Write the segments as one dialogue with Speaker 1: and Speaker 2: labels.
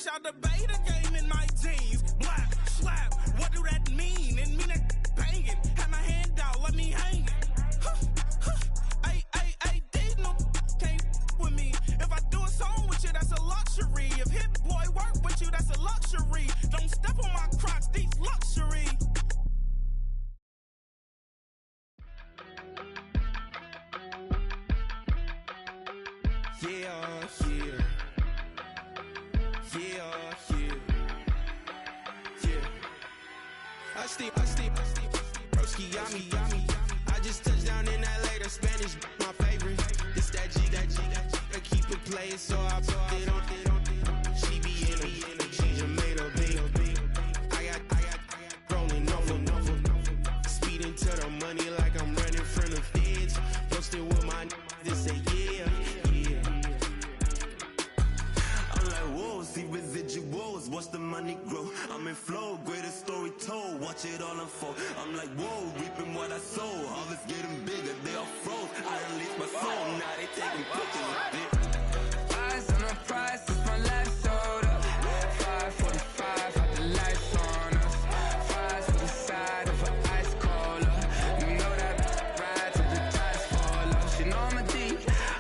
Speaker 1: fresh out the beta game in my jeans. Black, slap, what do that mean? It mean that banging. Have my hand out, let me hang it. These no can't with me. If I do a song with you, that's a luxury. If Hit Boy work with you, that's a luxury. Don't step on my Crocs, these luxury. I stay, broski, yummy. I just touched down in LA, the Spanish, my favorite. It's that G, I keep it playing, so I put it on. She be in it, she just made a beat. I got rolling over, speeding to the money like I'm running from the feds. Posted with my they say yeah. I'm like, whoa, see residuals, watch the money grow. I'm in flow, greatest story told, watch it all unfold. I'm like, whoa, reaping what I sow. Harvest getting bigger, they all froze. I release my soul, now they taking pictures of it. Eyes on the prize, it's my life sold up. 5:45, had the lights on us. Fries for the side of an ice cola. You know that ride till the tires fall off. She know I'm a D,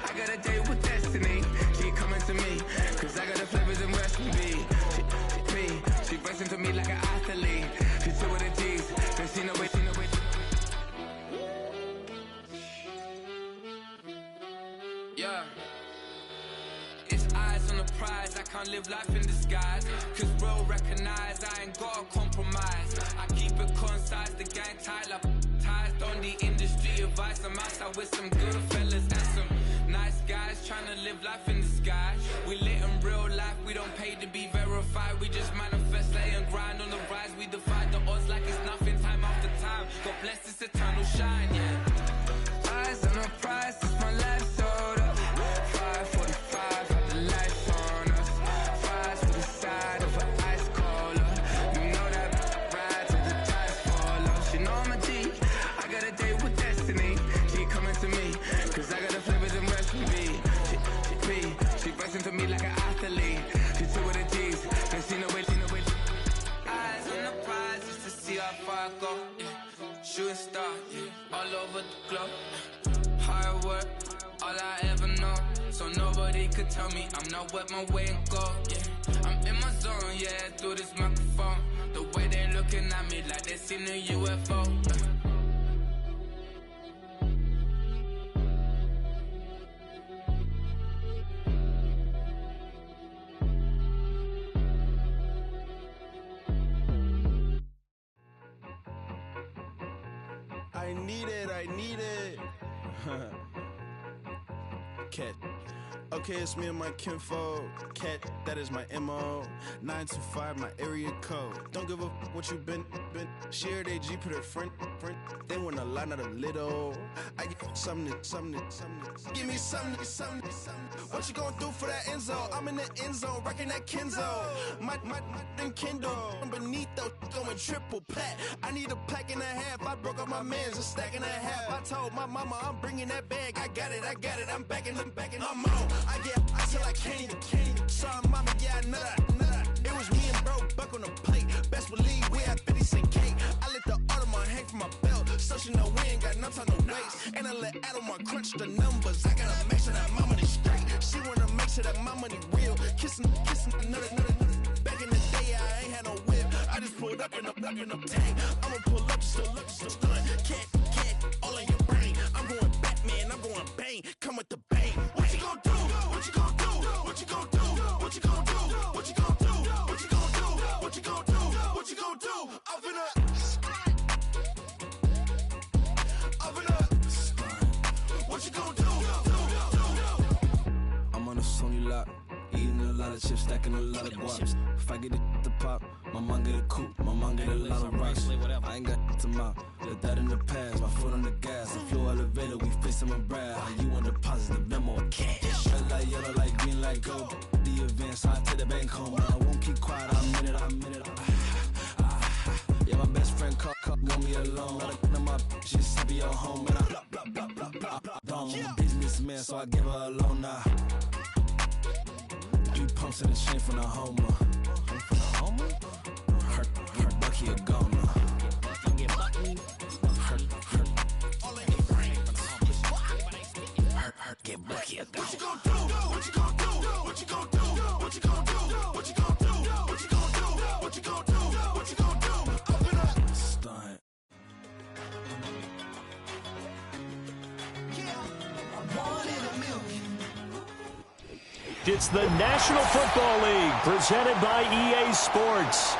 Speaker 1: I got a date with destiny. She coming to me, cause I got the flavors and recipe. She racing to me like an athlete. She two with the G's, cause she know it. Yeah. It's eyes on the prize, I can't live life in disguise. Cause real recognize, I ain't gotta compromise. I keep it concise, the gang tight like ties on the industry advice. I'm outside with some good fellas and some nice guys trying to live life in the sky. We lit in real life, we don't pay to be verified. We just manifest, lay and grind on the rise. We defy the odds like it's nothing, time after time. God bless this eternal shine, yeah. Eyes on the prize, it's my life sold up. 5:45, had the lights on us. Fries for the side of an ice cola. You know that ride till the tires fall off. She know I'm a G, I got a date with destiny. She coming to me, cause I got the flavors and recipe. She racing to me like an athlete. She two with the G's, cause she know it. Eyes on the prize just to see how far I go. Yeah. Shooting star, yeah. All over the globe. Hard work, all I ever know. So nobody could tell me I'm not wet my way and go. Yeah, I'm in my zone, yeah, through this microphone. The way they looking at me like they seen a UFO. I need it. Cat. Okay, it's me and my kinfolk. Cat, that is my MO. 925, my area code. Don't give a what you been. Shared AG, put her front. They want a lot, not a little. I get something. Give me something. What you gonna do for that Enzo? I'm in the end zone, rocking that Kenzo. My Kindle. I'm beneath though, going triple plat. I need a pack and a half. I broke up my mans, a stack and a half. I told my mama I'm bringing that bag. I got it. I'm backing. I'm on. I till I can't. Sorry, mama, yeah, I know that. It was me and bro, buck on the plate. Best believe we had 50 cent cake. I let the Audemars hang from my belt, so she know we ain't got no time to waste. And I let Adelmar crunch the numbers. I gotta make sure that my money straight. She wanna make sure that my money real. Kissing another. Back in the day, I ain't had no whip. I just pulled up in the tank. I'ma pull up just to look, just to stun. Cat, all in your brain. I'm going Batman, I'm going bang. Come with the bang. What you gonna do? What you gonna do? What you gonna do? What you gonna do? What you gonna do? What you gonna do? What you gonna do? What you gonna do? Up in a what you gonna do?
Speaker 2: I'm on a Sony lot, eating a lot of chips, stacking a lot of guap. If I get it to pop, my mom get a coupe, my mom get a lot of rocks. I ain't got to mouth, let that in the past. My foot on the gas, I flow elevator, we facing my brad. How you on the positive, no more cash. Red light, yellow light, green light, go. The event, so I take the bank home. I won't keep quiet, I'm in it. Yeah, my best friend call, want me alone. Let her my bitches to be at home. And I blah. I'm a businessman, so I give her a loan now. few pumps in the chain from the Homer. Hurt Bucky a goner. Hurt get Bucky a goner. What you gonna do? What you gonna do? What you gonna do? What you gonna do? What you gonna do? What you gonna do? What you gonna do? What you gonna do? Open up. Stunt.
Speaker 3: It's the National Football League presented by EA Sports.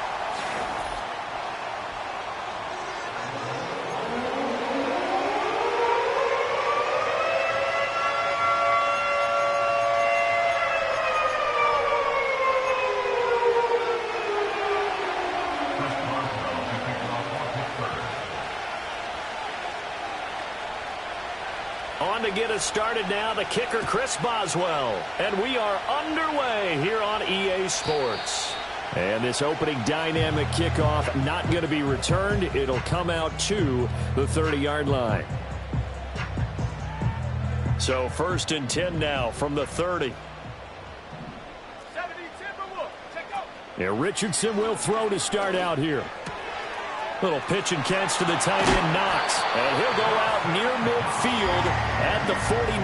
Speaker 3: On to get us started now, the kicker, Chris Boswell. And we are underway here on EA Sports. And this opening dynamic kickoff not going to be returned. It'll come out to the 30-yard line. So 1st and 10 now from the 30. Yeah, Richardson will throw to start out here. Little pitch and catch to the tight end, Knox. And he'll go out near midfield at the 49.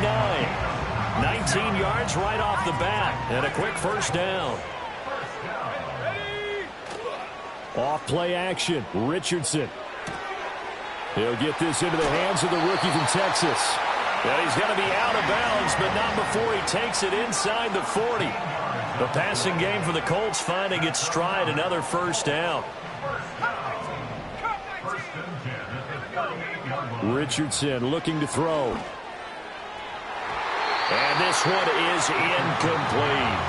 Speaker 3: 19 yards right off the bat. And a quick first down. Off play action, Richardson. He'll get this into the hands of the rookie from Texas. And he's going to be out of bounds, but not before he takes it inside the 40. The passing game for the Colts finding its stride, another first down. Richardson looking to throw. And this one is incomplete.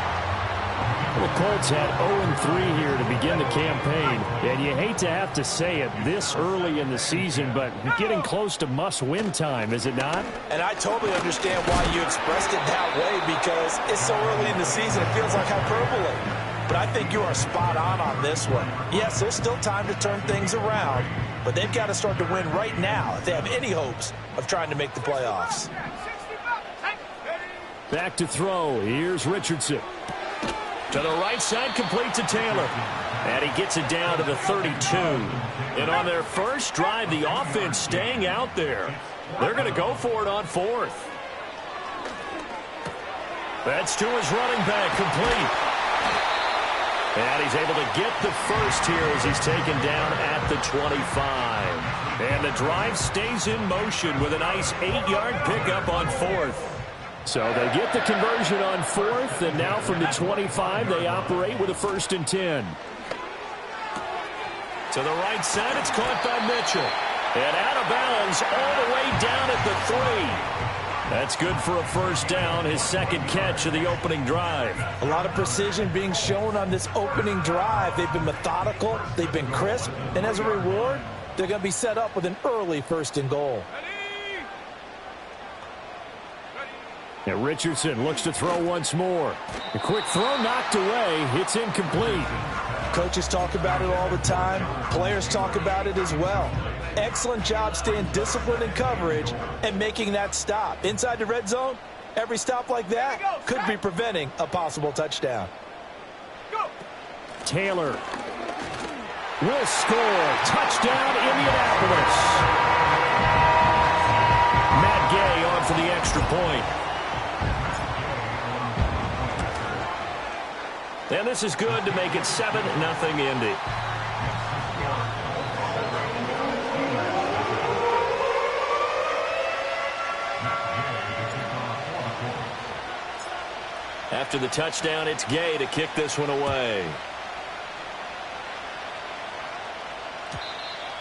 Speaker 3: The Colts had 0-3 here to begin the campaign. And you hate to have to say it this early in the season, but getting close to must-win time, is it not?
Speaker 4: And I totally understand why you expressed it that way, because it's so early in the season, it feels like hyperbole. But I think you are spot on this one. Yes, there's still time to turn things around, but they've got to start to win right now if they have any hopes of trying to make the playoffs.
Speaker 3: Back to throw. Here's Richardson. To the right side, complete to Taylor. And he gets it down to the 32. And on their first drive, the offense staying out there. They're going to go for it on 4th. That's to his running back, complete. And he's able to get the first here as he's taken down at the 25. And the drive stays in motion with a nice 8-yard pickup on 4th. So they get the conversion on 4th, and now from the 25, they operate with a 1st and 10. To the right side, it's caught by Mitchell. And out of bounds all the way down at the 3. That's good for a first down, his second catch of the opening drive.
Speaker 4: A lot of precision being shown on this opening drive. They've been methodical, they've been crisp, and as a reward, they're going to be set up with an early 1st and goal.
Speaker 3: And Richardson looks to throw once more. A quick throw knocked away. It's incomplete.
Speaker 4: Coaches talk about it all the time. Players talk about it as well. Excellent job staying disciplined in coverage and making that stop. Inside the red zone, every stop like that could be preventing a possible touchdown.
Speaker 3: Taylor will score. Touchdown, Indianapolis. Matt Gay on for the extra point. And this is good to make it 7-0 Indy. After the touchdown, it's Gay to kick this one away.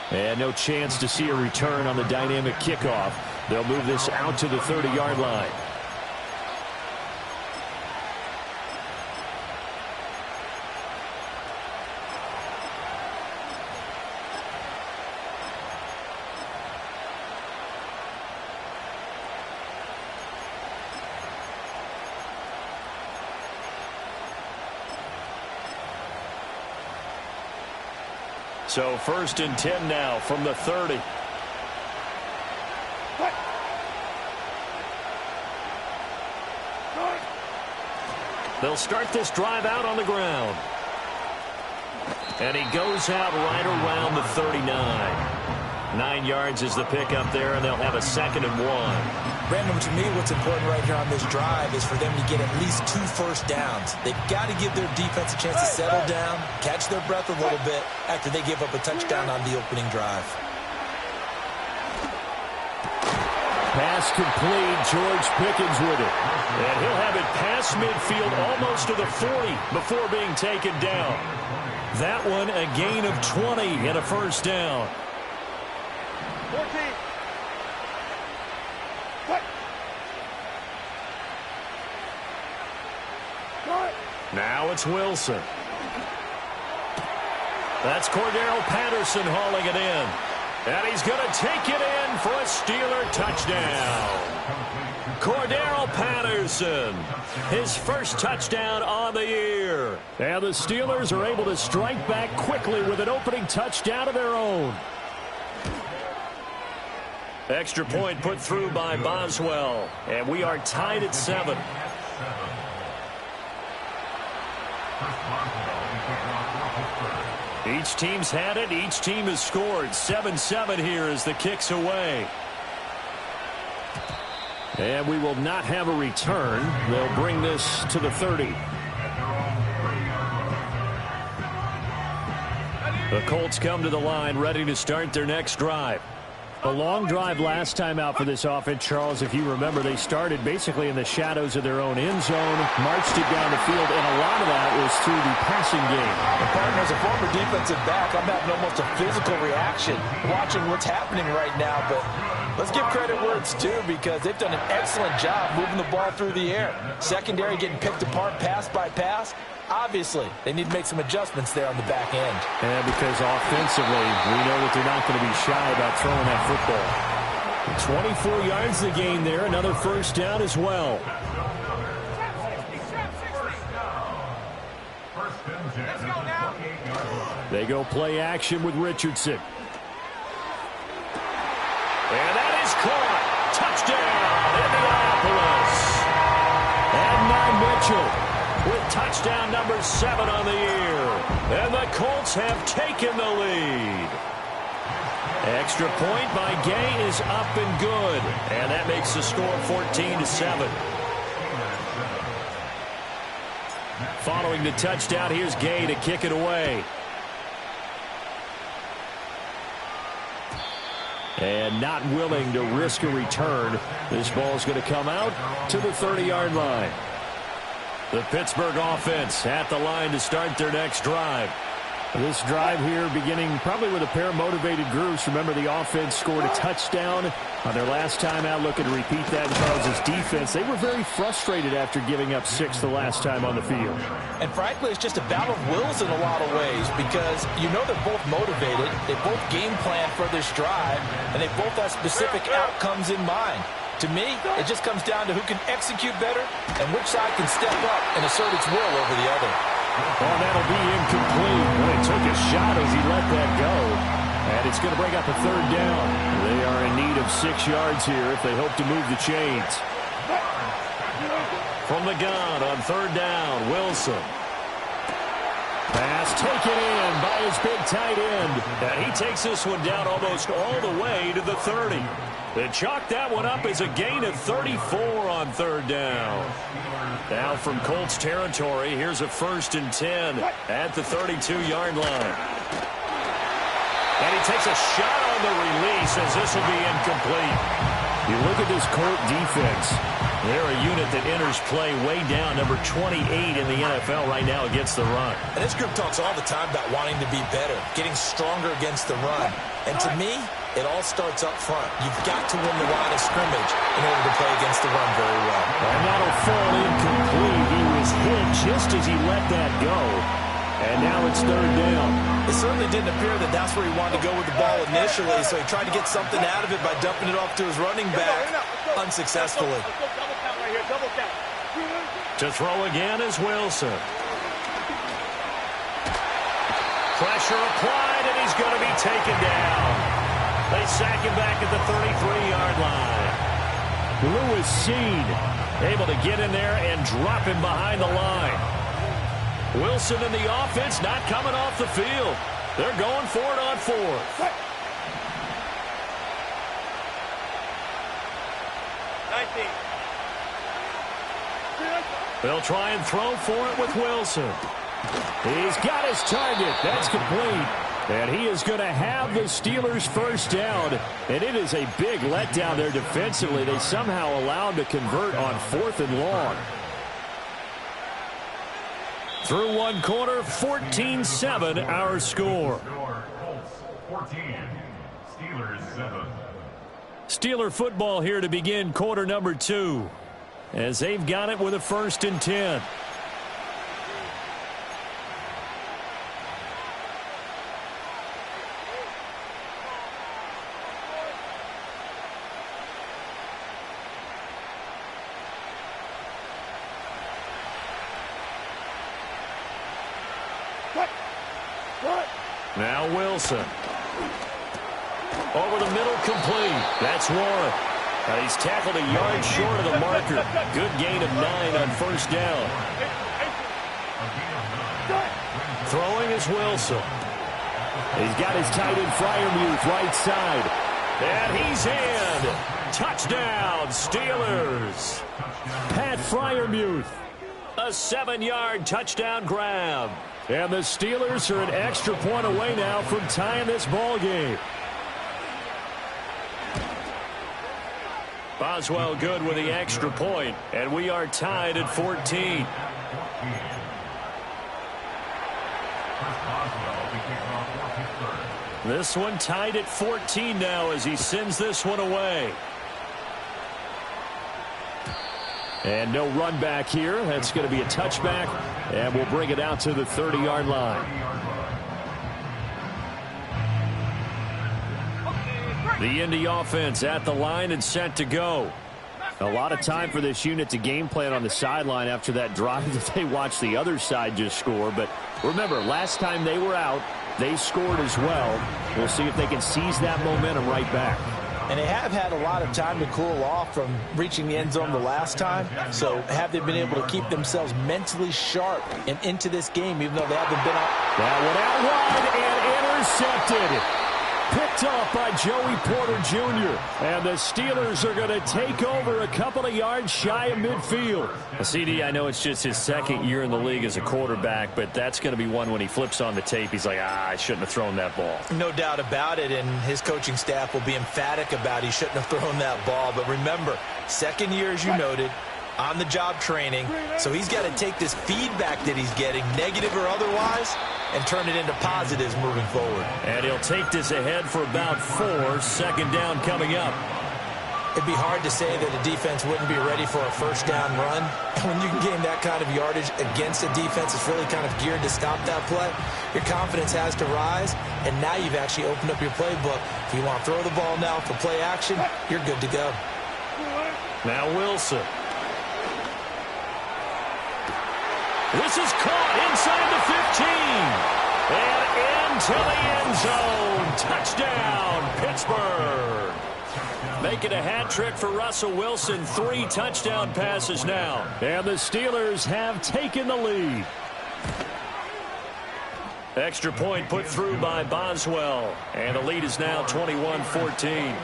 Speaker 3: And no chance to see a return on the dynamic kickoff. They'll move this out to the 30-yard line. So 1st and 10 now from the 30. They'll start this drive out on the ground. And he goes out right around the 39. 9 yards is the pickup there, and they'll have a 2nd and 1.
Speaker 4: Brandon, to me, what's important right here on this drive is for them to get at least 2 first downs. They've got to give their defense a chance to settle down, catch their breath a little bit after they give up a touchdown on the opening drive.
Speaker 3: Pass complete. George Pickens with it. And he'll have it past midfield almost to the 40 before being taken down. That one a gain of 20 and a first down.
Speaker 5: 14. What?
Speaker 3: Now it's Wilson. That's Cordero Patterson hauling it in. And he's going to take it in for a Steeler touchdown. Cordero Patterson, his first touchdown on the year. And the Steelers are able to strike back quickly with an opening touchdown of their own. Extra point put through by Boswell. And we are tied at 7. Each team's had it. Each team has scored. 7-7 here as the kick's away. And we will not have a return. They'll bring this to the 30. The Colts come to the line ready to start their next drive. A long drive last time out for this offense, Charles. If you remember, they started basically in the shadows of their own end zone, marched it down the field, and a lot of that was through the passing game.
Speaker 4: And partner, as a former defensive back, I'm having almost a physical reaction watching what's happening right now. But let's give credit where it's due because they've done an excellent job moving the ball through the air. Secondary getting picked apart pass by pass. Obviously, they need to make some adjustments there on the back end.
Speaker 3: And because offensively, we know that they're not going to be shy about throwing that football. 24 yards the gain there. Another first down as well. They go play action with Richardson. And that is caught. Touchdown, Indianapolis. And now Mitchell with touchdown number 7 on the year. And the Colts have taken the lead. Extra point by Gay is up and good. And that makes the score 14-7. Following the touchdown, here's Gay to kick it away. And not willing to risk a return. This ball's going to come out to the 30-yard line. The Pittsburgh offense at the line to start their next drive. This drive here beginning probably with a pair of motivated groups. Remember, the offense scored a touchdown on their last time out. Looking to repeat that in Charles' defense. They were very frustrated after giving up 6 the last time on the field.
Speaker 4: And frankly, it's just a battle of wills in a lot of ways because you know they're both motivated. They both game plan for this drive, and they both have specific outcomes in mind. To me, it just comes down to who can execute better and which side can step up and assert its will over the other.
Speaker 3: Oh, that'll be incomplete. Well, he took a shot as he let that go. And it's going to bring up a 3rd down. They are in need of 6 yards here if they hope to move the chains. From the gun on 3rd down, Wilson. Pass taken in by his big tight end. And he takes this one down almost all the way to the 30. They chalk that one up as a gain of 34 on 3rd down. Now from Colts territory, here's a 1st and 10 at the 32-yard line. And he takes a shot on the release as this will be incomplete. You look at this Colt defense. They're a unit that enters play way down, number 28 in the NFL right now against the run.
Speaker 4: And this group talks all the time about wanting to be better, getting stronger against the run. And to me, it all starts up front. You've got to win the line of scrimmage in order to play against the run very well.
Speaker 3: And that'll fall incomplete. He was hit just as he let that go. And now it's 3rd down.
Speaker 4: It certainly didn't appear that that's where he wanted to go with the ball initially, so he tried to get something out of it by dumping it off to his running back unsuccessfully.
Speaker 3: To throw again is Wilson. Pressure applied, and he's going to be taken down. They sack him back at the 33-yard line. Lewis Cine able to get in there and drop him behind the line. Wilson in the offense not coming off the field. They're going for it on fourth.
Speaker 5: 19.
Speaker 3: They'll try and throw for it with Wilson. He's got his target. That's complete. And he is going to have the Steelers first down. And it is a big letdown there defensively. They somehow allowed to convert on 4th and long. Through one quarter, 14-7 our score.
Speaker 6: 14, Steelers 7.
Speaker 3: Steeler football here to begin quarter number 2. As they've got it with a 1st and 10. Now Wilson. Over the middle, complete. That's Warren. He's tackled a yard short of the marker. Good gain of 9 on 1st down. Throwing is Wilson. He's got his tight end Freiermuth right side. And he's in. Touchdown, Steelers. Pat Freiermuth. A 7-yard touchdown grab. And the Steelers are an extra point away now from tying this ball game. Boswell good with the extra point, and we are tied at 14. This one tied at 14 now as he sends this one away. And no run back here. That's going to be a touchback, and we'll bring it out to the 30-yard line. The Indy offense at the line and set to go. A lot of time for this unit to game plan on the sideline after that drive that they watched the other side just score. But remember, last time they were out, they scored as well. We'll see if they can seize that momentum right back.
Speaker 4: And they have had a lot of time to cool off from reaching the end zone the last time. So have they been able to keep themselves mentally sharp and into this game, even though they haven't been out?
Speaker 3: That one out wide and intercepted. Picked off by Joey Porter Jr. And the Steelers are going to take over a couple of yards shy of midfield. CD, I know it's just his 2nd year in the league as a quarterback, but that's going to be one when he flips on the tape. He's like, I shouldn't have thrown that ball.
Speaker 4: No doubt about it, and his coaching staff will be emphatic about he shouldn't have thrown that ball. But remember, 2nd year, as you noted, on-the-job training. So he's got to take this feedback that he's getting, negative or otherwise, and turn it into positives moving forward.
Speaker 3: And he'll take this ahead for about 4. 2nd down coming up.
Speaker 4: It'd be hard to say that a defense wouldn't be ready for a 1st down run. When you can gain that kind of yardage against a defense that's really kind of geared to stop that play, your confidence has to rise, and now you've actually opened up your playbook. If you want to throw the ball now for play action, you're good to go.
Speaker 3: Now Wilson. This is caught inside the 15. And into the end zone. Touchdown, Pittsburgh. Making a hat trick for Russell Wilson. 3 touchdown passes now. And the Steelers have taken the lead. Extra point put through by Boswell. And the lead is now 21-14.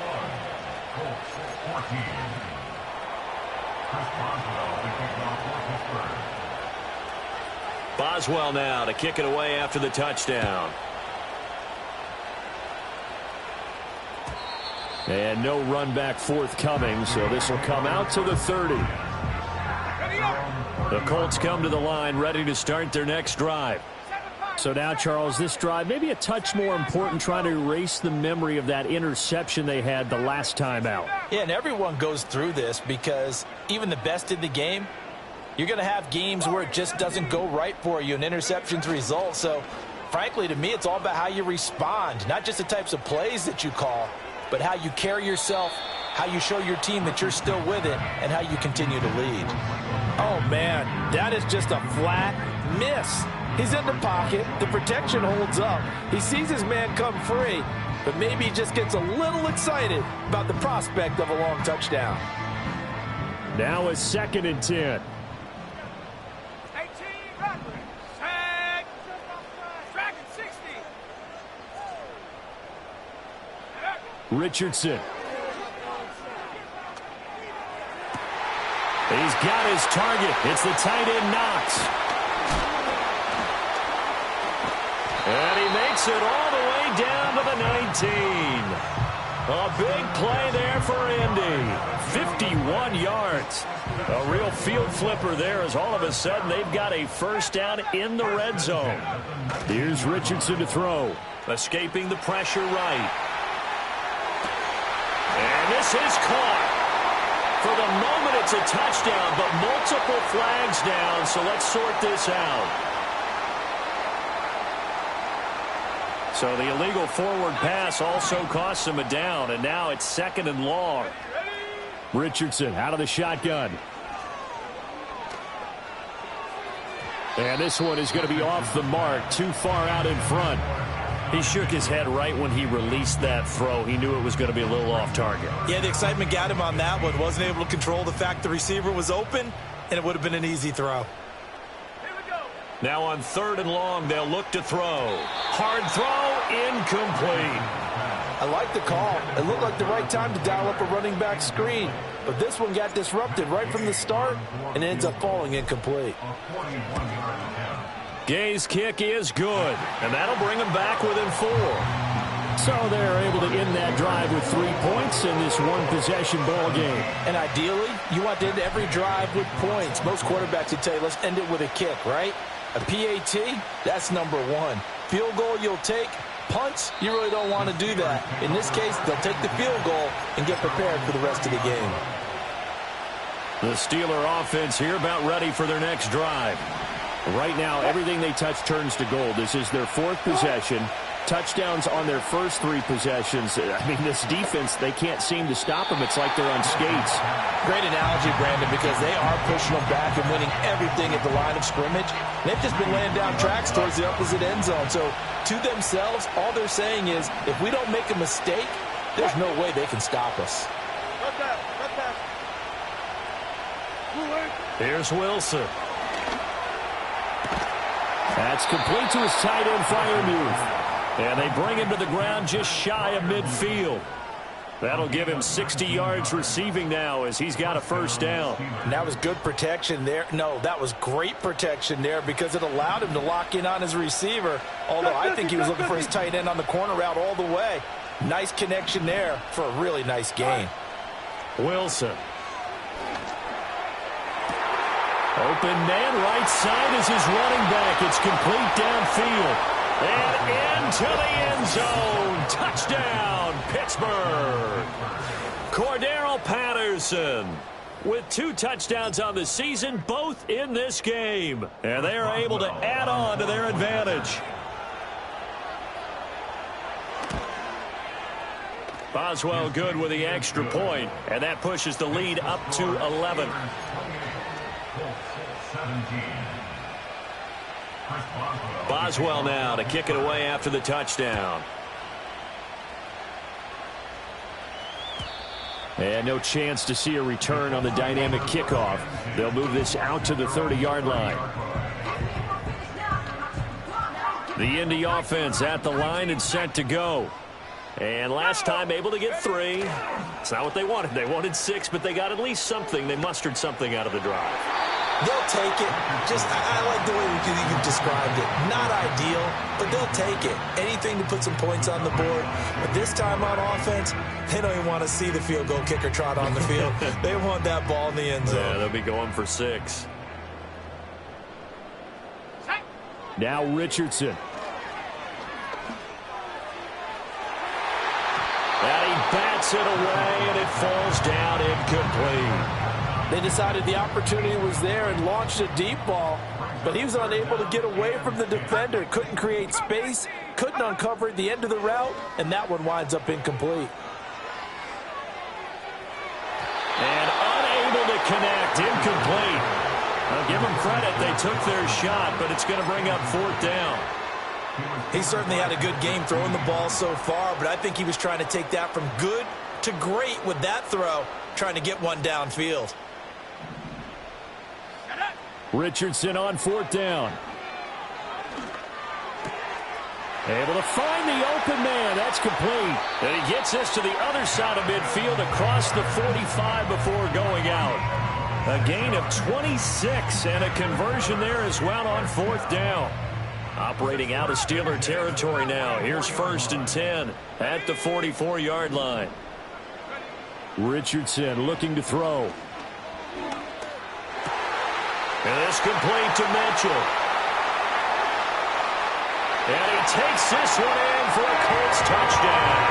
Speaker 3: Boswell now to kick it away after the touchdown. And no run back forthcoming, so this will come out to the 30. The Colts come to the line ready to start their next drive. So now, Charles, this drive maybe a touch more important, trying to erase the memory of that interception they had the last time out.
Speaker 4: Yeah, and everyone goes through this because even the best in the game, you're going to have games where it just doesn't go right for you and interceptions result. So, frankly, to me, it's all about how you respond, not just the types of plays that you call, but how you carry yourself, how you show your team that you're still with it, and how you continue to lead. Oh, man, that is just a flat miss. He's in the pocket. The protection holds up. He sees his man come free, but maybe he just gets a little excited about the prospect of a long touchdown.
Speaker 3: Now a 2nd and 10. Richardson. He's got his target. It's the tight end Knox. And he makes it all the way down to the 19. A big play there for Indy. 51 yards. A real field flipper there as all of a sudden they've got a first down in the red zone. Here's Richardson to throw. Escaping the pressure right. And this is caught. For the moment, it's a touchdown, but multiple flags down, so let's sort this out. So the illegal forward pass also costs him a down, and now it's 2nd and long. Richardson out of the shotgun. And this one is going to be off the mark, too far out in front. He shook his head right when he released that throw. He knew it was going to be a little off target.
Speaker 4: Yeah, the excitement got him on that one. Wasn't able to control the fact the receiver was open, and it would have been an easy throw.
Speaker 3: Now on 3rd and long, they'll look to throw. Hard throw, incomplete.
Speaker 4: I like the call. It looked like the right time to dial up a running back screen. But this one got disrupted right from the start, and it ends up falling incomplete.
Speaker 3: Gay's kick is good, and that'll bring him back within 4. So they're able to end that drive with 3 points in this one-possession ball game.
Speaker 4: And ideally, you want to end every drive with points. Most quarterbacks would tell you, let's end it with a kick, right? A PAT, that's number 1. Field goal you'll take. Punts, you really don't want to do that. In this case, they'll take the field goal and get prepared for the rest of the game.
Speaker 3: The Steeler offense here about ready for their next drive. Right now, everything they touch turns to gold. This is their 4th possession. Touchdowns on their first 3 possessions. I mean, this defense, they can't seem to stop them. It's like they're on skates.
Speaker 4: Great analogy, Brandon, because they are pushing them back and winning everything at the line of scrimmage. They've just been laying down tracks towards the opposite end zone. So, to themselves, all they're saying is, if we don't make a mistake, there's no way they can stop us.
Speaker 3: Here's Wilson. That's complete to his tight end, Freiermuth. And they bring him to the ground just shy of midfield. That'll give him 60 yards receiving now as he's got a first down.
Speaker 4: And that was good protection there. No, that was great protection there because it allowed him to lock in on his receiver. Although I think he was looking for his tight end on the corner route all the way. Nice connection there for a really nice gain.
Speaker 3: Wilson. Open man, right side is his running back. It's complete downfield. And into the end zone. Touchdown, Pittsburgh. Cordero Patterson with 2 touchdowns on the season, both in this game. And they are able to add on to their advantage. Boswell good with the extra point, and that pushes the lead up to 11. Boswell now to kick it away after the touchdown. And no chance to see a return on the dynamic kickoff. They'll move this out to the 30-yard line. The Indy offense at the line and set to go. And last time able to get 3. It's not what they wanted. They wanted 6, but they got at least something. They mustered something out of the drive.
Speaker 4: They'll take it. I like the way you've described it. Not ideal, but they'll take it. Anything to put some points on the board. But this time on offense, they don't even want to see the field goal kicker trot on the field. They want that ball in the end zone.
Speaker 3: Yeah, they'll be going for 6. Now Richardson. And he bats it away, and it falls down incomplete.
Speaker 4: They decided the opportunity was there and launched a deep ball, but he was unable to get away from the defender. Couldn't create space, couldn't uncover the end of the route, and that one winds up incomplete.
Speaker 3: And unable to connect, incomplete. I'll give them credit. They took their shot, but it's going to bring up 4th down.
Speaker 4: He certainly had a good game throwing the ball so far, but I think he was trying to take that from good to great with that throw, trying to get one downfield.
Speaker 3: Richardson on 4th down. Able to find the open man. That's complete. And he gets this to the other side of midfield across the 45 before going out. A gain of 26 and a conversion there as well on 4th down. Operating out of Steeler territory now. Here's 1st and 10 at the 44-yard line. Richardson looking to throw. And it's complete to Mitchell. And he takes this one in for a Colts touchdown.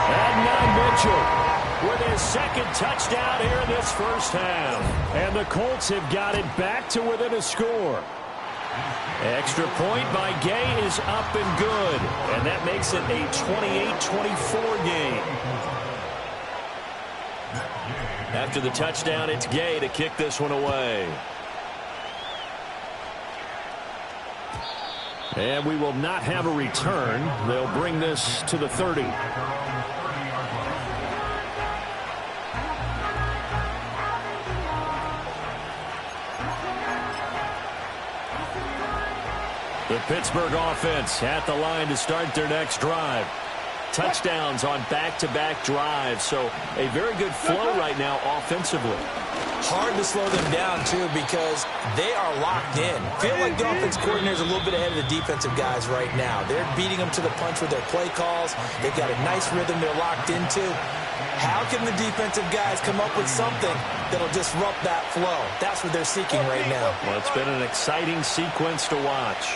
Speaker 3: And now Mitchell with his 2nd touchdown here in this first half. And the Colts have got it back to within a score. Extra point by Gay is up and good. And that makes it a 28-24 game. After the touchdown, it's Gay to kick this one away. And we will not have a return. They'll bring this to the 30. The Pittsburgh offense at the line to start their next drive. Touchdowns on back-to-back drives, so a very good flow right now offensively.
Speaker 4: Hard to slow them down, too, because they are locked in. Feel like the offense coordinator is a little bit ahead of the defensive guys right now. They're beating them to the punch with their play calls. They've got a nice rhythm they're locked into. How can the defensive guys come up with something that'll disrupt that flow? That's what they're seeking right now.
Speaker 3: Well, it's been an exciting sequence to watch.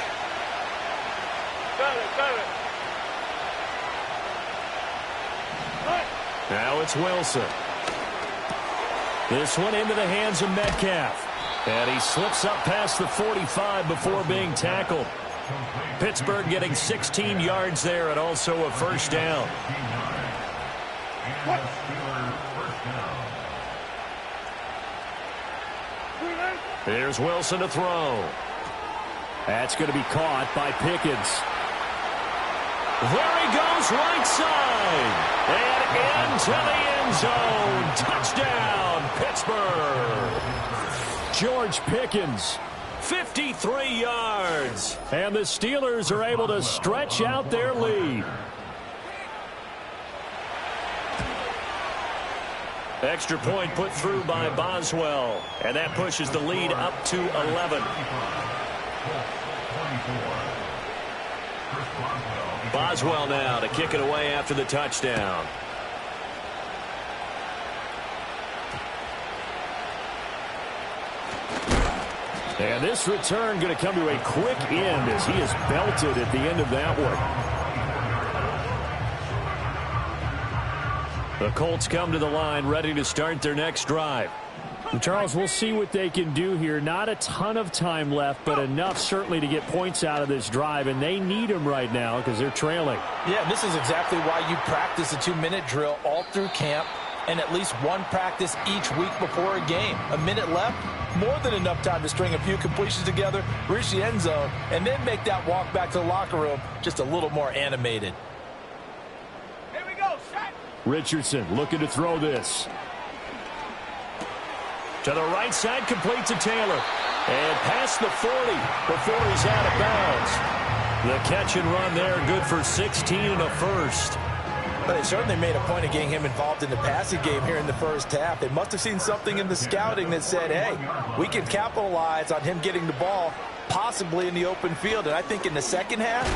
Speaker 3: Now it's Wilson. This one into the hands of Metcalf. And he slips up past the 45 before being tackled. Pittsburgh getting 16 yards there and also a 1st down. Here's Wilson to throw. That's going to be caught by Pickens. There he goes, right side. And into the end zone. Touchdown, Pittsburgh. George Pickens, 53 yards. And the Steelers are able to stretch out their lead. Extra point put through by Boswell. And that pushes the lead up to 11. Boswell now to kick it away after the touchdown. And this return going to come to a quick end as he is belted at the end of that one. The Colts come to the line ready to start their next drive. And Charles, we'll see what they can do here. Not a ton of time left, but enough certainly to get points out of this drive, and they need them right now because they're trailing.
Speaker 4: Yeah, this is exactly why you practice a 2-minute drill all through camp and at least one practice each week before a game. A minute left, more than enough time to string a few completions together, reach the end zone, and then make that walk back to the locker room just a little more animated.
Speaker 5: Here we go, set.
Speaker 3: Richardson looking to throw this. To the right side, complete to Taylor. And past the 40 before he's out of bounds. The catch and run there, good for 16 and a 1st.
Speaker 4: But they certainly made a point of getting him involved in the passing game here in the first half. They must have seen something in the scouting that said, hey, we can capitalize on him getting the ball possibly in the open field. And I think in the second half,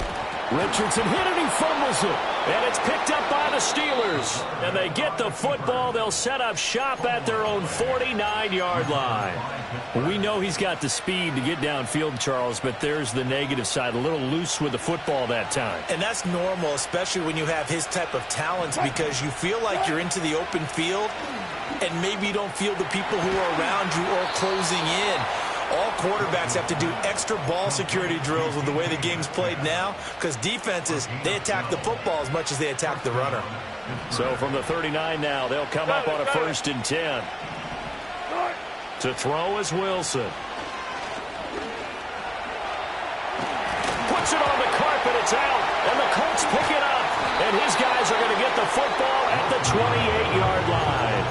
Speaker 3: Richardson hit it, he fumbles it. And it's picked up by the Steelers. And they get the football. They'll set up shop at their own 49-yard line. Well, we know he's got the speed to get downfield, Charles, but there's the negative side. A little loose with the football that time.
Speaker 4: And that's normal, especially when you have his type of talents, because you feel like you're into the open field and maybe you don't feel the people who are around you or closing in. All quarterbacks have to do extra ball security drills with the way the game's played now, because defenses, they attack the football as much as they attack the runner.
Speaker 3: So from the 39 now, they'll come up on a 1st and 10. To throw is Wilson. Puts it on the carpet, it's out, and the Colts pick it up. And his guys are going to get the football at the 28-yard line.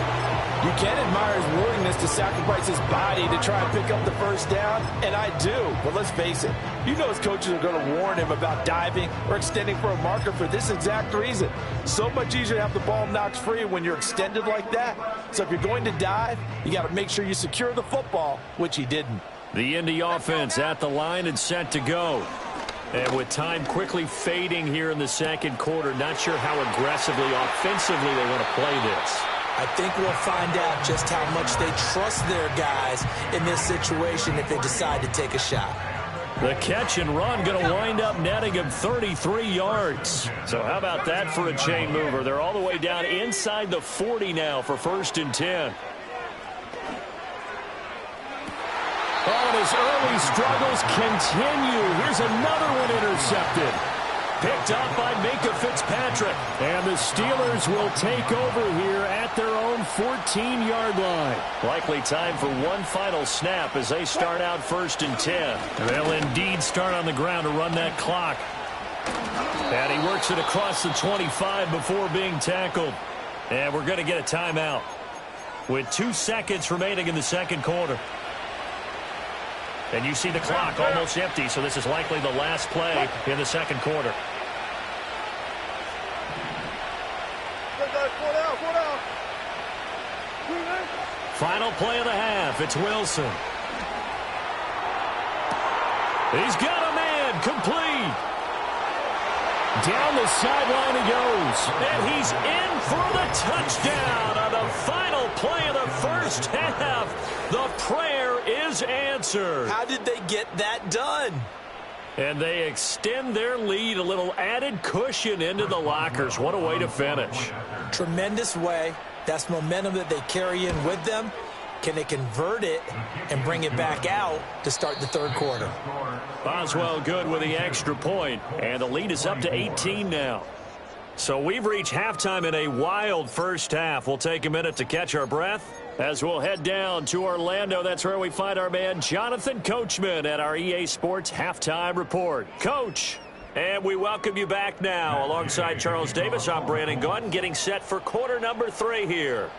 Speaker 4: You can admire his willingness to sacrifice his body to try and pick up the first down, and I do. But let's face it, you know his coaches are going to warn him about diving or extending for a marker for this exact reason. So much easier to have the ball knocked free when you're extended like that. So if you're going to dive, you got to make sure you secure the football, which he didn't.
Speaker 3: The Indy offense at the line and set to go. And with time quickly fading here in the second quarter, not sure how aggressively, offensively they want to play this.
Speaker 4: I think we'll find out just how much they trust their guys in this situation if they decide to take a shot.
Speaker 3: The catch and run going to wind up netting him 33 yards. So how about that for a chain mover? They're all the way down inside the 40 now for 1st and 10. Oh, and his early struggles continue. Here's another one intercepted. Picked up by Minkah Fitzpatrick. And the Steelers will take over here at their own 14-yard line. Likely time for one final snap as they start out 1st and 10. They'll indeed start on the ground to run that clock. And he works it across the 25 before being tackled. And we're going to get a timeout with 2 seconds remaining in the second quarter. And you see the clock almost empty, so this is likely the last play in the second quarter. Final play of the half. It's Wilson. He's got a man complete. Down the sideline he goes. And he's in for the touchdown on the final play of the first half. The prayer is answered.
Speaker 4: How did they get that done?
Speaker 3: And they extend their lead, a little added cushion into the lockers. What a way to finish.
Speaker 4: Tremendous way. That's momentum that they carry in with them. Can they convert it and bring it back out to start the third quarter?
Speaker 3: Boswell good with the extra point, and the lead is up to 18 now. So we've reached halftime in a wild first half. We'll take a minute to catch our breath as we'll head down to Orlando. That's where we find our man Jonathan Coachman at our EA Sports Halftime Report. Coach, and we welcome you back now. Alongside Charles Davis, I'm Brandon Gunn, getting set for quarter number 3 here.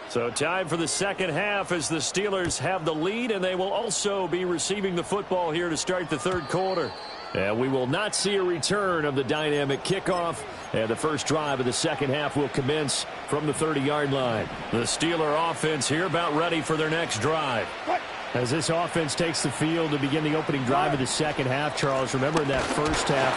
Speaker 3: So time for the second half as the Steelers have the lead, and they will also be receiving the football here to start the third quarter. And we will not see a return of the dynamic kickoff, and the first drive of the second half will commence from the 30-yard line. The Steeler offense here about ready for their next drive. As this offense takes the field to begin the opening drive of the second half, Charles, remember in that first half,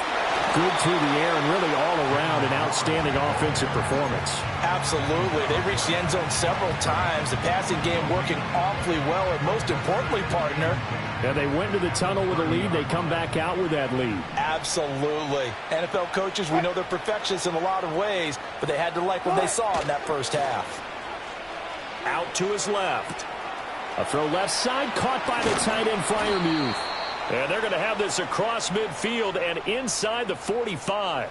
Speaker 3: good through the air and really all around an outstanding offensive performance.
Speaker 4: Absolutely. They reached the end zone several times. The passing game working awfully well, and most importantly, partner.
Speaker 3: And they went to the tunnel with a lead. They come back out with that lead.
Speaker 4: Absolutely. NFL coaches, we know they're perfectionists in a lot of ways, but they had to like what they saw in that first half.
Speaker 3: Out to his left. A throw left side, caught by the tight end, Freiermuth. And they're going to have this across midfield and inside the 45.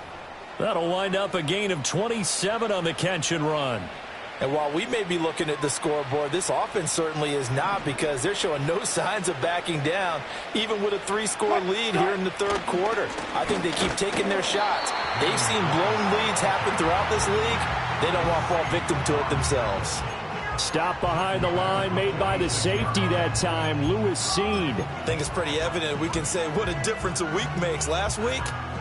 Speaker 3: That'll wind up a gain of 27 on the catch and run.
Speaker 4: And while we may be looking at the scoreboard, this offense certainly is not, because they're showing no signs of backing down, even with a 3-score lead here in the third quarter. I think they keep taking their shots. They've seen blown leads happen throughout this league. They don't want to fall victim to it themselves.
Speaker 3: Stop behind the line made by the safety that time, Lewis Seed.
Speaker 4: I think it's pretty evident. We can say what a difference a week makes. Last week,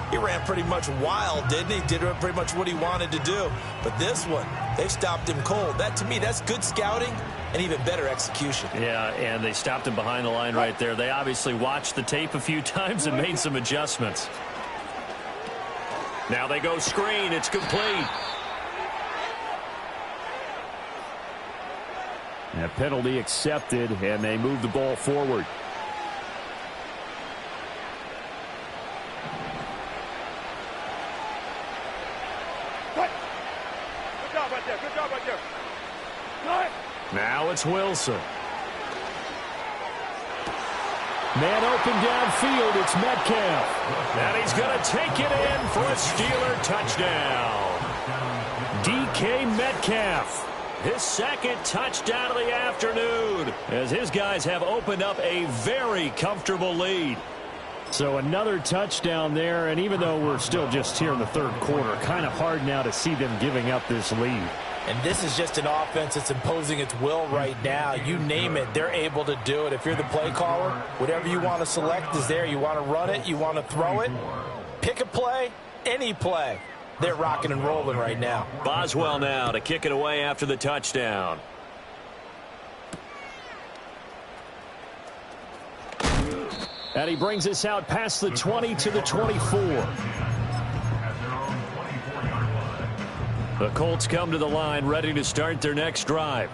Speaker 4: he ran pretty much wild, didn't he? Did pretty much what he wanted to do. But this one, they stopped him cold. That, to me, that's good scouting and even better execution.
Speaker 3: Yeah, and they stopped him behind the line right there. They obviously watched the tape a few times and made some adjustments. Now they go screen. It's complete. A penalty accepted, and they move the ball forward.
Speaker 5: Good job right there. Good job right there. Good.
Speaker 3: Now it's Wilson. Man open downfield. It's Metcalf. And he's going to take it in for a Steeler touchdown. DK Metcalf. His second touchdown of the afternoon, as his guys have opened up a very comfortable lead. So another touchdown there, and even though we're still just here in the third quarter, kind of hard now to see them giving up this lead.
Speaker 4: And this is just an offense that's imposing its will right now. You name it, they're able to do it. If you're the play caller, whatever you want to select is there. You want to run it, you want to throw it, pick a play, any play. They're rocking and rolling right now.
Speaker 3: Boswell now to kick it away after the touchdown. And he brings us out past the 20 to the 24. The Colts come to the line ready to start their next drive.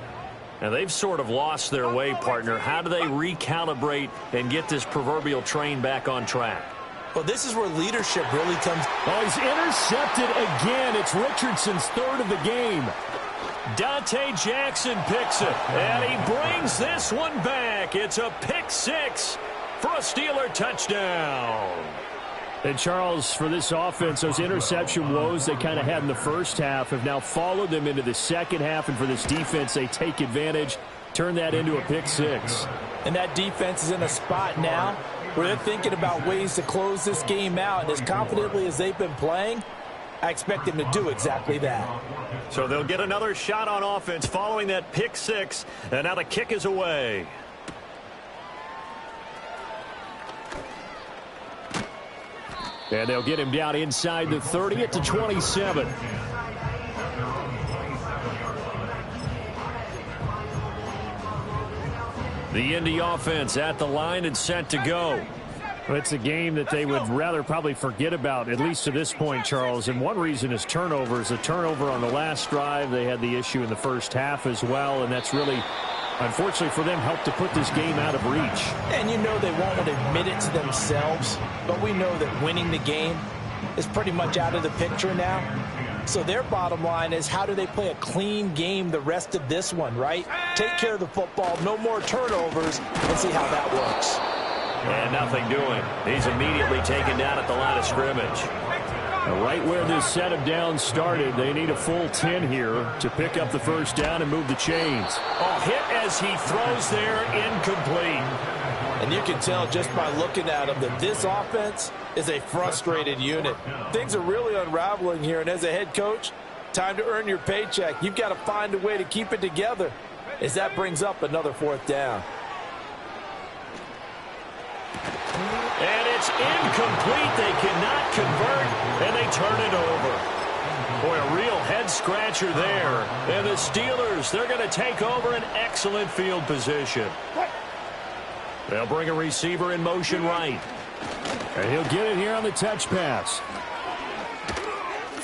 Speaker 3: Now they've sort of lost their way, partner. How do they recalibrate and get this proverbial train back on track?
Speaker 4: Well, this is where leadership really comes.
Speaker 3: Oh, he's intercepted again. It's Richardson's third of the game. Dante Jackson picks it, and he brings this one back. It's a pick six for a Steeler touchdown. And, Charles, for this offense, those interception woes they kind of had in the first half have now followed them into the second half. And for this defense, they take advantage, turn that into a pick six.
Speaker 4: And that defense is in a spot now where they're thinking about ways to close this game out. And as confidently as they've been playing, I expect them to do exactly that.
Speaker 3: So they'll get another shot on offense following that pick six. And now the kick is away. And they'll get him down inside the 30 at the 27. The Indy offense at the line and set to go. Well, it's a game that they would rather probably forget about, at least to this point, Charles. And one reason is turnovers. A turnover on the last drive. They had the issue in the first half as well, and that's really, unfortunately for them, helped to put this game out of reach.
Speaker 4: And you know they won't admit it to themselves, but we know that winning the game is pretty much out of the picture now. So their bottom line is, how do they play a clean game the rest of this one, right? Take care of the football, no more turnovers, and see how that works.
Speaker 3: And nothing doing. He's immediately taken down at the line of scrimmage. Right where this set of downs started, they need a full 10 here to pick up the first down and move the chains. Oh, hit as he throws there, incomplete.
Speaker 4: And you can tell just by looking at him that this offense is a frustrated unit. Things are really unraveling here, and as a head coach, time to earn your paycheck. You've got to find a way to keep it together as that brings up another fourth down.
Speaker 3: And it's incomplete. They cannot convert, and they turn it over. Boy, a real head-scratcher there. And the Steelers, they're going to take over an excellent field position. They'll bring a receiver in motion right. And he'll get it here on the touch pass.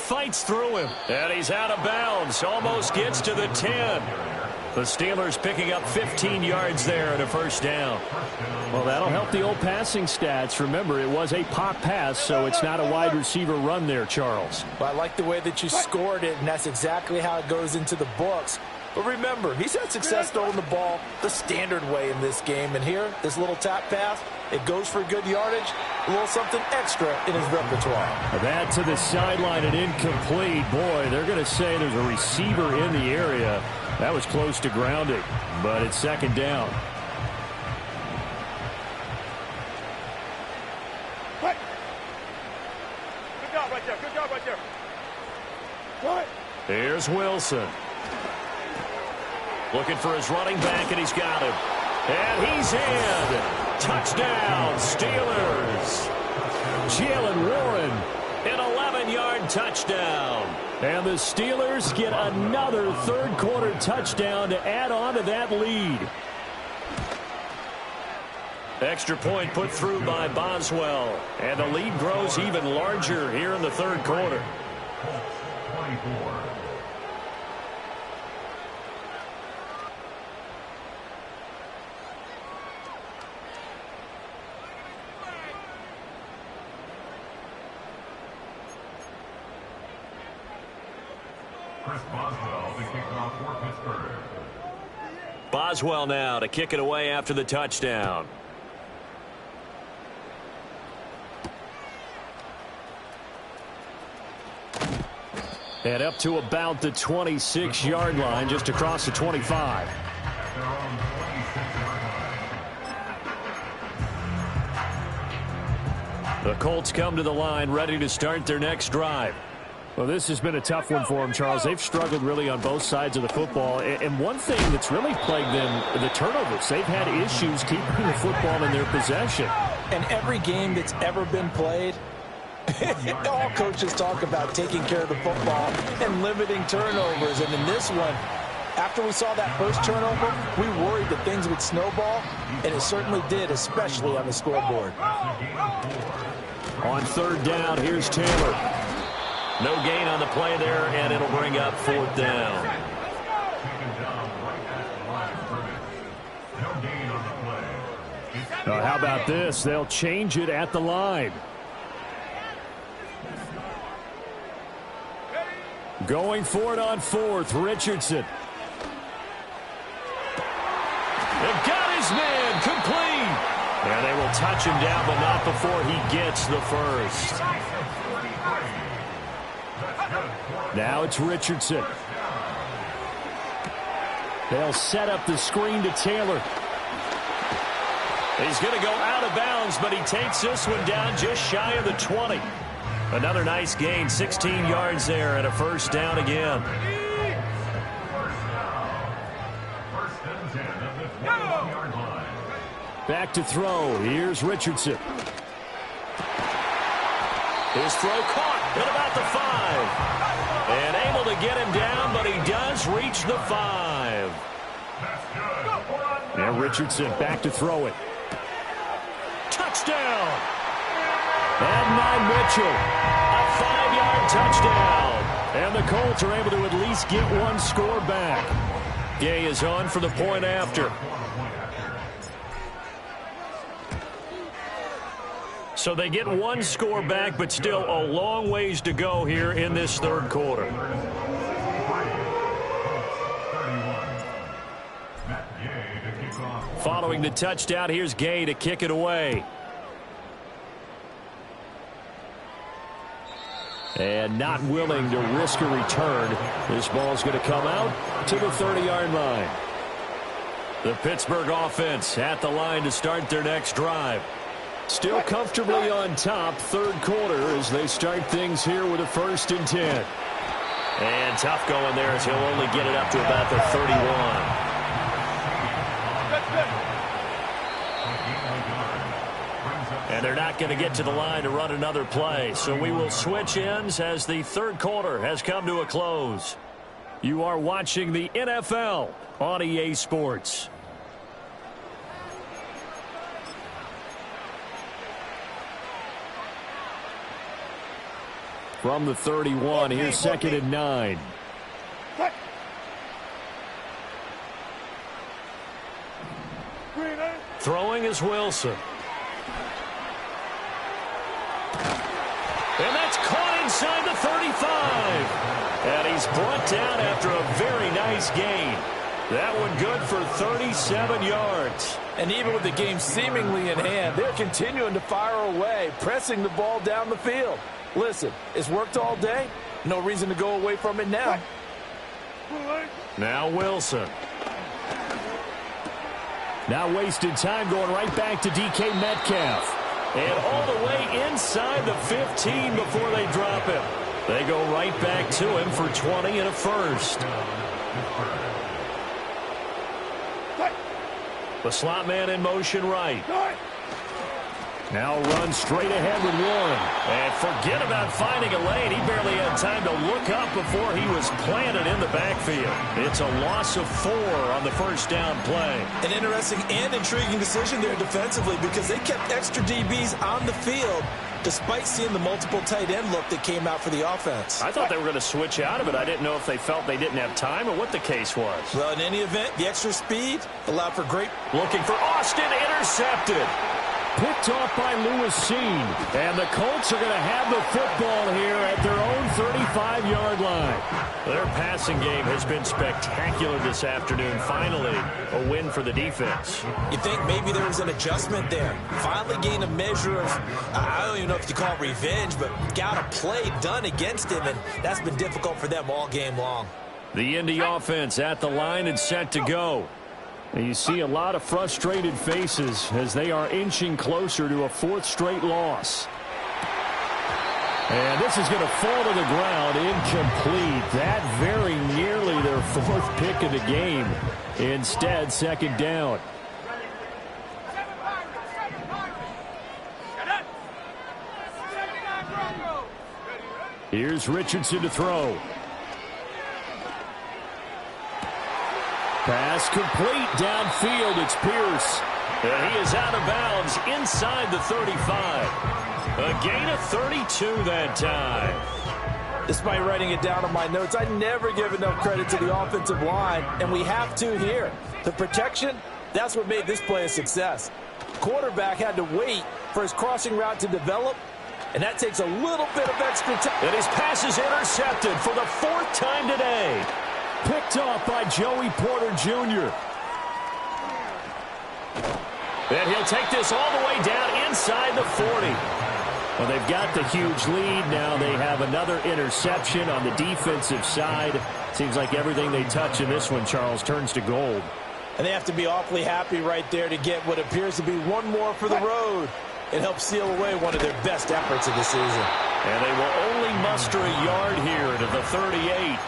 Speaker 3: Fights through him, and he's out of bounds. Almost gets to the 10. The Steelers picking up 15 yards there and a first down. Well, that'll help the old passing stats. Remember, it was a pop pass, so it's not a wide receiver run there, Charles.
Speaker 4: Well, I like the way that you scored it, and that's exactly how it goes into the books. But remember, he's had success throwing the ball the standard way in this game. And here, this little tap pass, it goes for good yardage, a little something extra in his repertoire.
Speaker 3: That to the sideline and incomplete. Boy, they're going to say there's a receiver in the area. That was close to grounding, but it's second down.
Speaker 5: Good job right there. Good job right there. Good.
Speaker 3: Here's Wilson. Looking for his running back, and he's got him. And he's in. Touchdown, Steelers. Jalen Warren, an 11-yard touchdown. And the Steelers get another third-quarter touchdown to add on to that lead. Extra point put through by Boswell. And the lead grows even larger here in the third quarter.
Speaker 6: 24. Chris Boswell, the kickoff for Pittsburgh.
Speaker 3: Boswell now to kick it away after the touchdown. And up to about the 26-yard line, just across the 25. The Colts come to the line ready to start their next drive. Well, this has been a tough one for them, Charles. They've struggled really on both sides of the football. And one thing that's really plagued them, the turnovers. They've had issues keeping the football in their possession.
Speaker 4: And every game that's ever been played, all coaches talk about taking care of the football and limiting turnovers. And in this one, after we saw that first turnover, we worried that things would snowball, and it certainly did, especially on the scoreboard.
Speaker 3: On third down, here's Taylor. No gain on the play there, and it'll bring up fourth down. How about this? They'll change it at the line. Going for it on fourth, Richardson. They've got his man complete. And they will touch him down, but not before he gets the first. Now it's Richardson. They'll set up the screen to Taylor. He's going to go out of bounds, but he takes this one down just shy of the 20. Another nice gain, 16 yards there, and a first down again. Back to throw. Here's Richardson. His throw caught at about the 5. And able to get him down, but he does reach the 5. Now Richardson back to throw it. Touchdown! And now Mitchell. A 5-yard touchdown. And the Colts are able to at least get one score back. Gay is on for the point after. So they get one score back, but still a long ways to go here in this third quarter. Following the touchdown, here's Gay to kick it away. And not willing to risk a return. This ball's going to come out to the 30-yard line. The Pittsburgh offense at the line to start their next drive. Still comfortably on top, third quarter, as they start things here with a 1st and 10. And tough going there as he'll only get it up to about the 31. And they're not going to get to the line to run another play. So we will switch ends as the third quarter has come to a close. You are watching the NFL on EA Sports. From the 31, here's 2nd and 9. Throwing is Wilson. And that's caught inside the 35. And he's brought down after a very nice gain. That one good for 37 yards.
Speaker 4: And even with the game seemingly in hand, they're continuing to fire away, pressing the ball down the field. Listen, it's worked all day. No reason to go away from it now.
Speaker 3: Now Wilson. Now wasted time going right back to DK Metcalf. And all the way inside the 15 before they drop him. They go right back to him for 20 and a first. The slot man in motion right. Now run straight ahead with one. And forget about finding a lane. He barely had time to look up before he was planted in the backfield. It's a loss of 4 on the first down play.
Speaker 4: An interesting and intriguing decision there defensively because they kept extra DBs on the field despite seeing the multiple tight end look that came out for the offense.
Speaker 3: I thought they were going to switch out of it. I didn't know if they felt they didn't have time or what the case was.
Speaker 4: Well, in any event, the extra speed allowed for great.
Speaker 3: Looking for Austin, intercepted. Picked off by Lewis Cine. And the Colts are going to have the football here at their own 35-yard line. Their passing game has been spectacular this afternoon. Finally, a win for the defense.
Speaker 4: You think maybe there was an adjustment there. Finally gained a measure of, I don't even know if you call it revenge, but got a play done against him, and that's been difficult for them all game long.
Speaker 3: The Indy offense at the line and set to go. And you see a lot of frustrated faces as they are inching closer to a 4th straight loss. And this is going to fall to the ground, incomplete. That very nearly their fourth pick of the game. Instead, second down. Here's Richardson to throw. Pass complete downfield. It's Pierce. And he is out of bounds inside the 35. A gain of 32 that time.
Speaker 4: Despite writing it down on my notes, I never give enough credit to the offensive line, and we have to here. The protection, that's what made this play a success. Quarterback had to wait for his crossing route to develop, and that takes a little bit of extra time.
Speaker 3: And his pass is intercepted for the fourth time today. Picked off by Joey Porter Jr. And he'll take this all the way down inside the 40. Well, they've got the huge lead. Now they have another interception on the defensive side. Seems like everything they touch in this one, Charles, turns to gold.
Speaker 4: And they have to be awfully happy right there to get what appears to be one more for the road. It helps seal away one of their best efforts of the season.
Speaker 3: And they will only muster a yard here to the 38.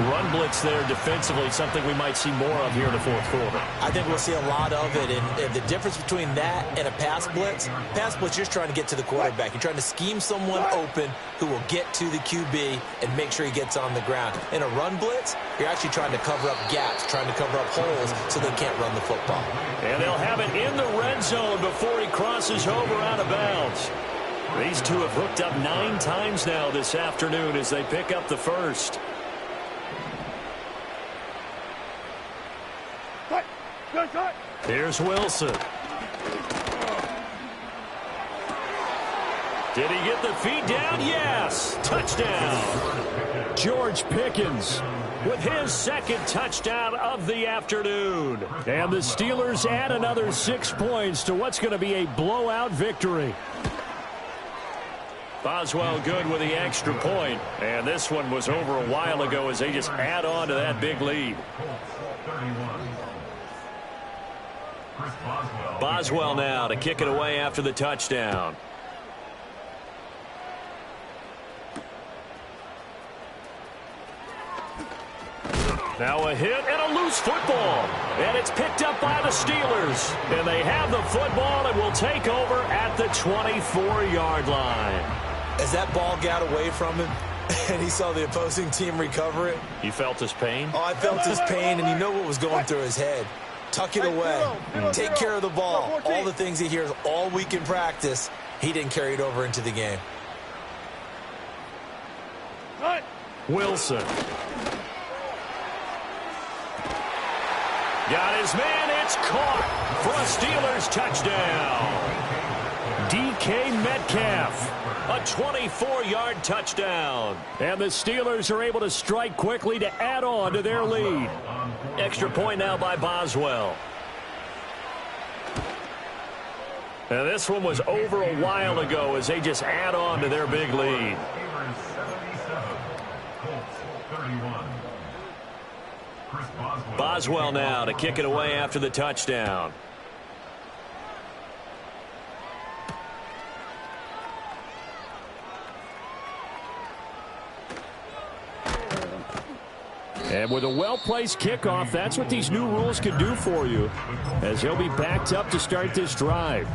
Speaker 3: Run blitz there defensively, something we might see more of here in the fourth quarter.
Speaker 4: I think we'll see a lot of it. And the difference between that and a pass blitz, you're just trying to get to the quarterback. You're trying to scheme someone open who will get to the QB and make sure he gets on the ground. In a run blitz, you're actually trying to cover up gaps, trying to cover up holes so they can't run the football.
Speaker 3: And they'll have it in the red zone before he crosses over out of bounds. These two have hooked up 9 times now this afternoon as they pick up the first. Here's Wilson. Did he get the feet down? Yes. Touchdown. George Pickens with his second touchdown of the afternoon. And the Steelers add another 6 points to what's going to be a blowout victory. Boswell good with the extra point. And this one was over a while ago as they just add on to that big lead. Boswell now to kick it away after the touchdown. Now a hit and a loose football. And it's picked up by the Steelers. And they have the football and will take over at the 24-yard line.
Speaker 4: As that ball got away from him and he saw the opposing team recover it.
Speaker 3: You felt his pain?
Speaker 4: Oh, I felt his pain, and you know what was going through his head. Tuck it away. Take care of the ball. All the things he hears all week in practice, he didn't carry it over into the game.
Speaker 3: Wilson. Got his man. It's caught for a Steelers touchdown. DK Metcalf. A 24-yard touchdown. And the Steelers are able to strike quickly to add on to their lead. Extra point now by Boswell. And this one was over a while ago as they just add on to their big lead. Boswell now to kick it away after the touchdown. And with a well-placed kickoff, that's what these new rules can do for you, as he'll be backed up to start this drive.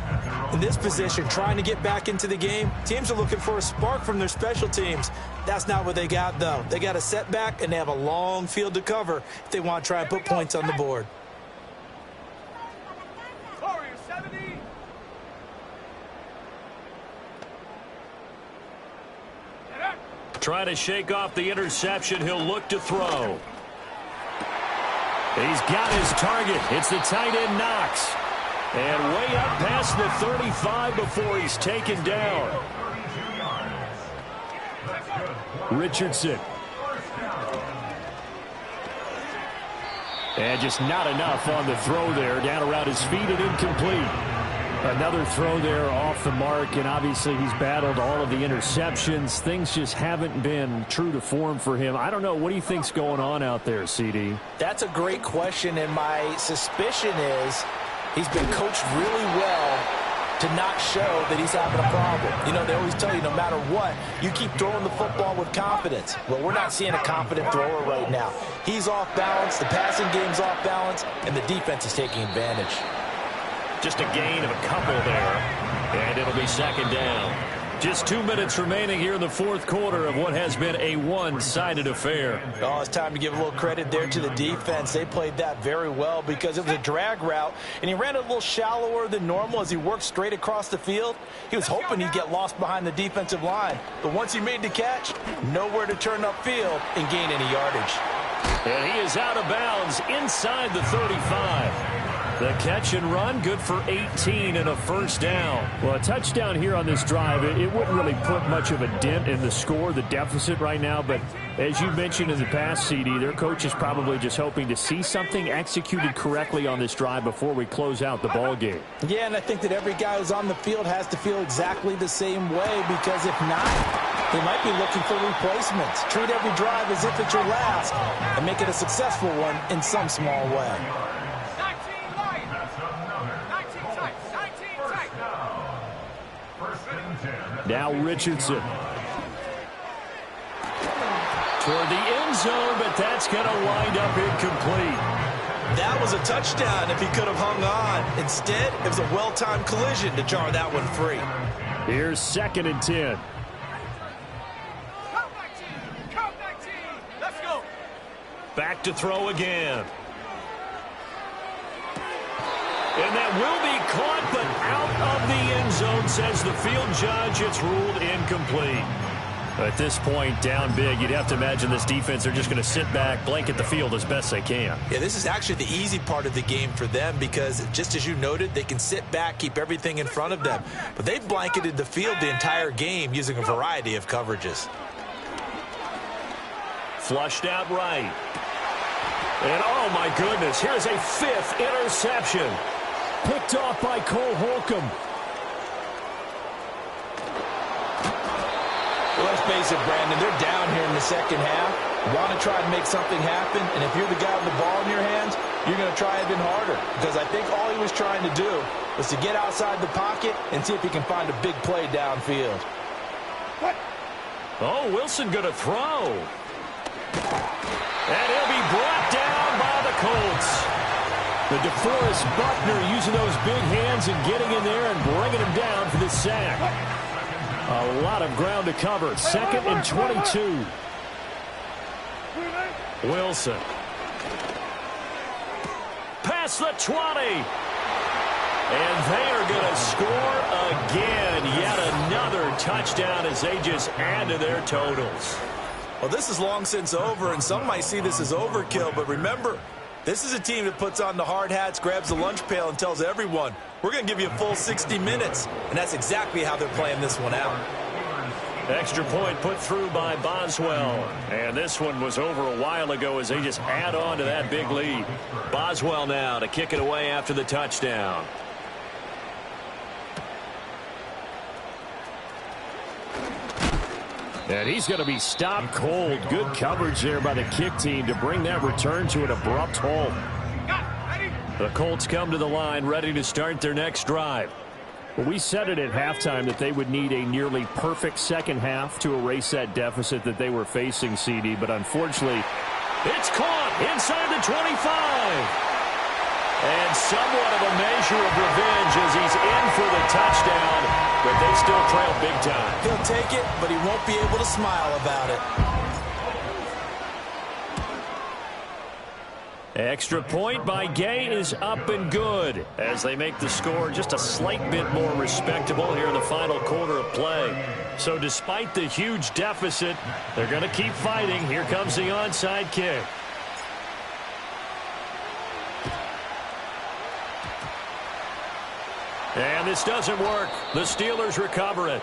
Speaker 4: In this position, trying to get back into the game, teams are looking for a spark from their special teams. That's not what they got, though. They got a setback, and they have a long field to cover if they want to try and put points on the board.
Speaker 3: Trying to shake off the interception. He'll look to throw. He's got his target. It's the tight end Knox. And way up past the 35 before he's taken down. Richardson. And just not enough on the throw there. Down around his feet and incomplete. Another throw there off the mark, and obviously he's battled all of the interceptions. Things just haven't been true to form for him. I don't know. What do you think's going on out there, CD?
Speaker 4: That's a great question, and my suspicion is he's been coached really well to not show that he's having a problem. You know, they always tell you no matter what, you keep throwing the football with confidence. Well, we're not seeing a confident thrower right now. He's off balance, the passing game's off balance, and the defense is taking advantage.
Speaker 3: Just a gain of a couple there, and it'll be second down. Just 2 minutes remaining here in the fourth quarter of what has been a one-sided affair.
Speaker 4: Oh, it's time to give a little credit there to the defense. They played that very well because it was a drag route, and he ran a little shallower than normal as he worked straight across the field. He was hoping he'd get lost behind the defensive line, but once he made the catch, nowhere to turn upfield and gain any yardage.
Speaker 3: And he is out of bounds inside the 35. The catch and run, good for 18 and a first down.
Speaker 7: Well, a touchdown here on this drive, it wouldn't really put much of a dent in the score, the deficit right now. But as you mentioned in the past, CD, their coach is probably just hoping to see something executed correctly on this drive before we close out the ball game.
Speaker 4: Yeah, and I think that every guy who's on the field has to feel exactly the same way, because if not, they might be looking for replacements. Treat every drive as if it's your last and make it a successful one in some small way.
Speaker 7: Now Richardson.
Speaker 3: Toward the end zone, but that's going to wind up incomplete.
Speaker 4: That was a touchdown if he could have hung on. Instead, it was a well-timed collision to jar that one free.
Speaker 7: Here's 2nd and 10.
Speaker 5: Let's go.
Speaker 3: Back to throw again. And that will be caught, but out of the end zone, says the field judge. It's ruled incomplete. At this point, down big, you'd have to imagine this defense are just going to sit back, blanket the field as best they can.
Speaker 4: Yeah, this is actually the easy part of the game for them because, just as you noted, they can sit back, keep everything in front of them. But they've blanketed the field the entire game using a variety of coverages.
Speaker 3: Flushed out right. And, oh, my goodness, here's a 5th interception.
Speaker 7: Picked off by Cole Holcomb.
Speaker 4: Well, let's face it, Brandon, they're down here in the second half. You want to try to make something happen, and if you're the guy with the ball in your hands, you're going to try even harder. Because I think all he was trying to do was to get outside the pocket and see if he can find a big play downfield.
Speaker 5: What?
Speaker 3: Oh, Wilson going to throw. And he'll be brought down by the Colts.
Speaker 7: The DeForest Buckner using those big hands and getting in there and bringing him down for the sack. A lot of ground to cover. 2nd and 22.
Speaker 3: Wilson. Past the 20. And they are going to score again. Yet another touchdown as they just add to their totals.
Speaker 4: Well, this is long since over, and some might see this as overkill, but remember, this is a team that puts on the hard hats, grabs the lunch pail, and tells everyone, we're going to give you a full 60 minutes. And that's exactly how they're playing this one out.
Speaker 3: Extra point put through by Boswell. And this one was over a while ago as they just add on to that big lead. Boswell now to kick it away after the touchdown.
Speaker 7: And he's going to be stopped cold. Good coverage there by the kick team to bring that return to an abrupt halt.
Speaker 3: The Colts come to the line ready to start their next drive.
Speaker 7: Well, we said it at halftime that they would need a nearly perfect second half to erase that deficit that they were facing, CD. But unfortunately,
Speaker 3: it's caught inside the 25. And somewhat of a measure of revenge as he's in for the touchdown, but they still trail big time.
Speaker 4: He'll take it, but he won't be able to smile about it.
Speaker 3: Extra point by Gay is up and good as they make the score just a slight bit more respectable here in the final quarter of play. So despite the huge deficit, they're going to keep fighting. Here comes the onside kick. And this doesn't work. The Steelers recover it.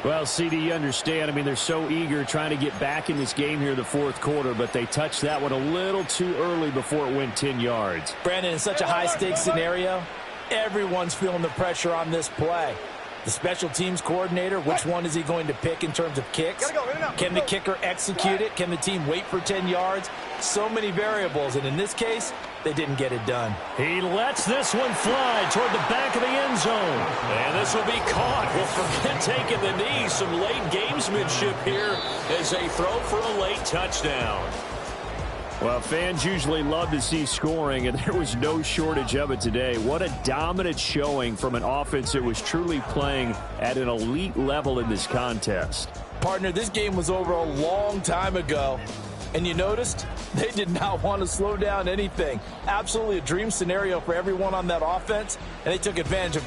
Speaker 7: Well, CD, you understand. I mean, they're so eager trying to get back in this game here in the fourth quarter, but they touched that one a little too early before it went 10 yards.
Speaker 4: Brandon, in such a high-stakes scenario, everyone's feeling the pressure on this play. The special teams coordinator, which one is he going to pick in terms of kicks? Can the kicker execute it? Can the team wait for 10 yards? So many variables, and in this case, they didn't get it done.
Speaker 3: He lets this one fly toward the back of the end zone. And this will be caught. Well, forget taking the knee. Some late gamesmanship here as they throw for a late touchdown.
Speaker 7: Well, fans usually love to see scoring, and there was no shortage of it today. What a dominant showing from an offense that was truly playing at an elite level in this contest.
Speaker 4: Partner, this game was over a long time ago, and you noticed they did not want to slow down anything. Absolutely a dream scenario for everyone on that offense, and they took advantage of